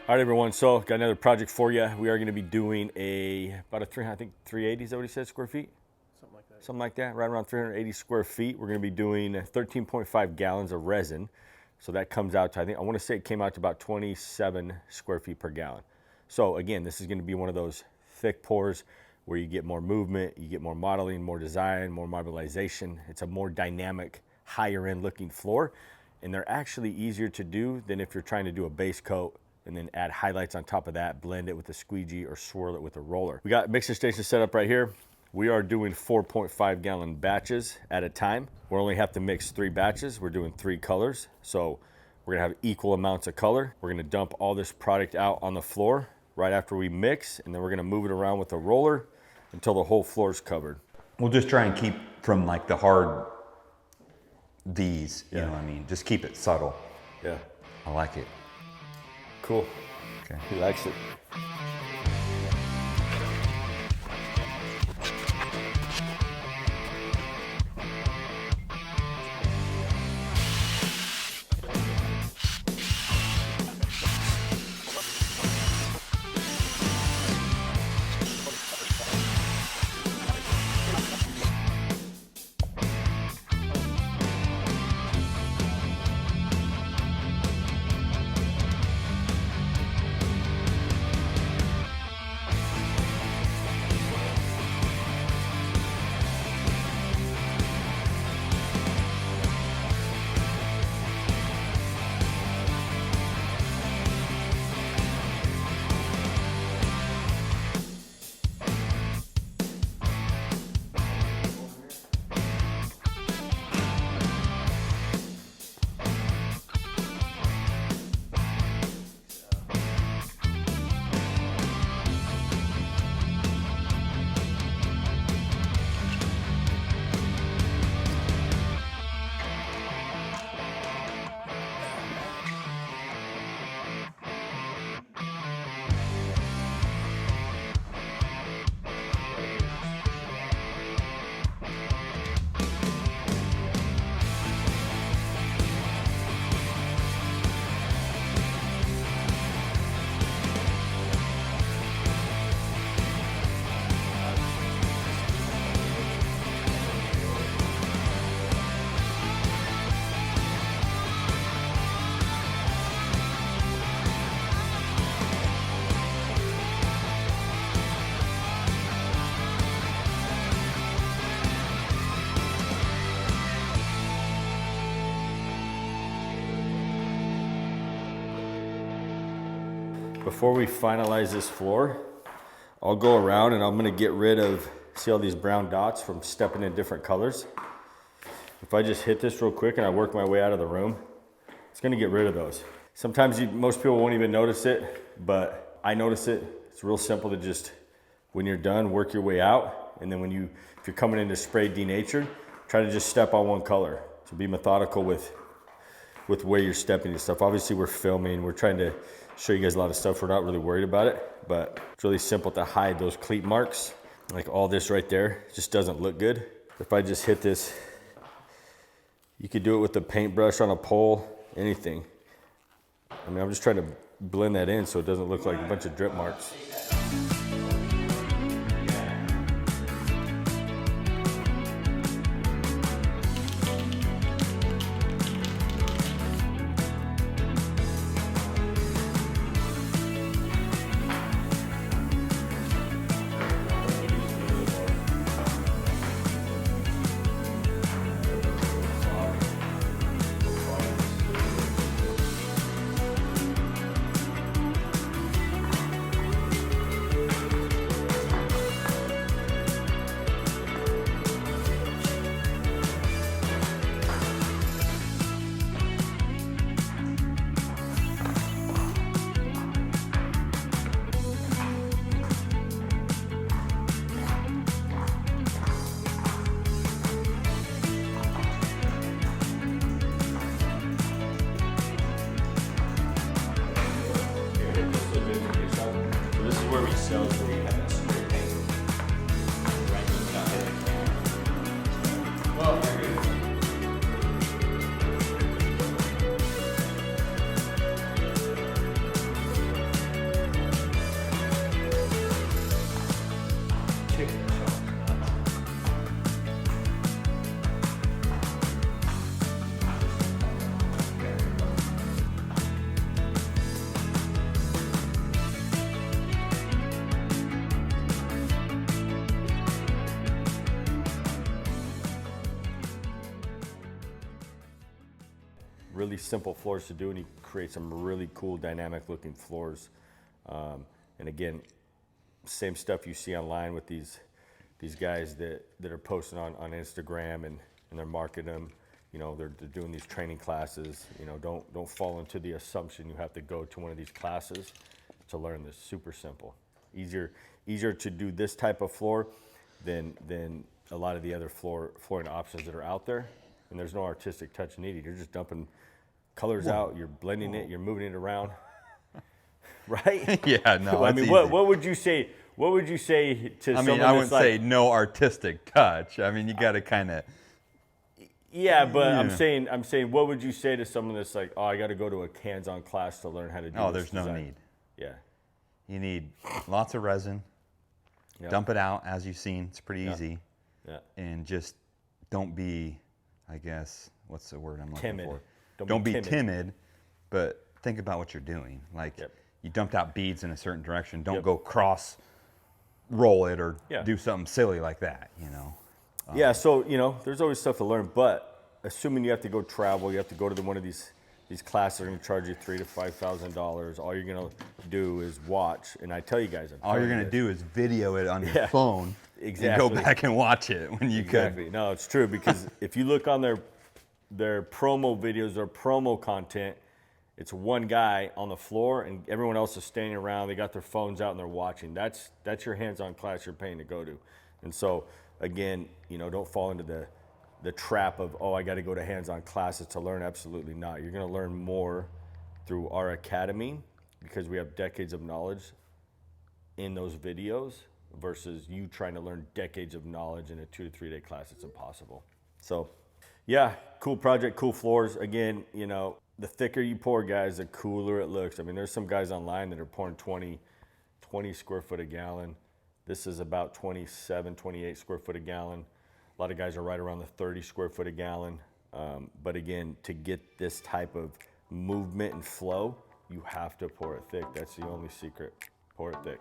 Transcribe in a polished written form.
All right, everyone, so got another project for you. We are gonna be doing about a 380, is that what he said, square feet? Something like that. Something like that, right around 380 square feet. We're gonna be doing 13.5 gallons of resin. So that comes out to, I wanna say it came out to about 27 square feet per gallon. So again, this is gonna be one of those thick pours where you get more movement, you get more modeling, more design, more marbleization. It's a more dynamic, higher end looking floor. And they're actually easier to do than if you're trying to do a base coat and then add highlights on top of that, blend it with a squeegee or swirl it with a roller. We got mixing station set up right here. We are doing 4.5 gallon batches at a time. We only have to mix 3 batches. We're doing 3 colors. So we're gonna have equal amounts of color. We're gonna dump all this product out on the floor right after we mix, and then we're gonna move it around with a roller until the whole floor is covered. We'll just try and keep from like the hard V's, you know what I mean? Just keep it subtle. Yeah, I like it. cool. Okay. He likes it. Before we finalize this floor, I'll go around and I'm gonna get rid of, see all these brown dots from stepping in different colors. If I just hit this real quick and I work my way out of the room, it's gonna get rid of those. Sometimes most people won't even notice it, but I notice it. It's real simple to just, when you're done, work your way out. And then if you're coming in to spray denatured, try to just step on one color. So be methodical with where you're stepping and stuff. Obviously we're filming, we're trying to show you guys a lot of stuff. We're not really worried about it, but it's really simple to hide those cleat marks. Like all this right there, just doesn't look good. If I just hit this, you could do it with a paintbrush on a pole, anything. I mean, I'm just trying to blend that in so it doesn't look like a bunch of drip marks. really simple floors to do, and you create some really cool dynamic looking floors. And again, same stuff you see online with these guys that are posting on Instagram and they're marketing them. You know, they're doing these training classes. You know, don't fall into the assumption you have to go to one of these classes to learn this. Super simple. Easier to do this type of floor than a lot of the other flooring options that are out there. And there's no artistic touch needed. You're just dumping colors out, you're blending it, you're moving it around. Right? Yeah, no. I mean, what would you say? What would you say to someone? I wouldn't say no artistic touch. I mean, you got to kind of. Yeah, but I'm saying, what would you say to someone that's like, oh, I got to go to a hands-on class to learn how to do this? Oh, there's no need. Yeah. You need lots of resin. Yep. Dump it out, as you've seen. It's pretty easy. Yeah. And just don't be, I guess, what's the word I'm looking Timid. for? Don't be timid, but think about what you're doing. Like, you dumped out beads in a certain direction. Don't go cross roll it or do something silly like that, you know? Yeah, so, you know, there's always stuff to learn, but assuming you have to go travel, you have to go to one of these classes that are going to charge you $3,000 to $5,000, all you're going to do is watch. And I tell you guys, all you're going to do is video it on your phone and go back and watch it when you could. No, it's true, because if you look on their promo videos, their promo content, it's one guy on the floor and everyone else is standing around. They got their phones out and they're watching. That's your hands-on class you're paying to go to. And so, again, you know, don't fall into the trap of, oh, I got to go to hands-on classes to learn. Absolutely not. You're going to learn more through our academy because we have decades of knowledge in those videos versus you trying to learn decades of knowledge in a 2 to 3 day class. It's impossible. So, yeah, cool project, cool floors. Again, you know, the thicker you pour, guys, the cooler it looks. I mean, there's some guys online that are pouring 20 square foot a gallon. This is about 27, 28 square foot a gallon. A lot of guys are right around the 30 square foot a gallon. But again, to get this type of movement and flow, you have to pour it thick. That's the only secret. Pour it thick.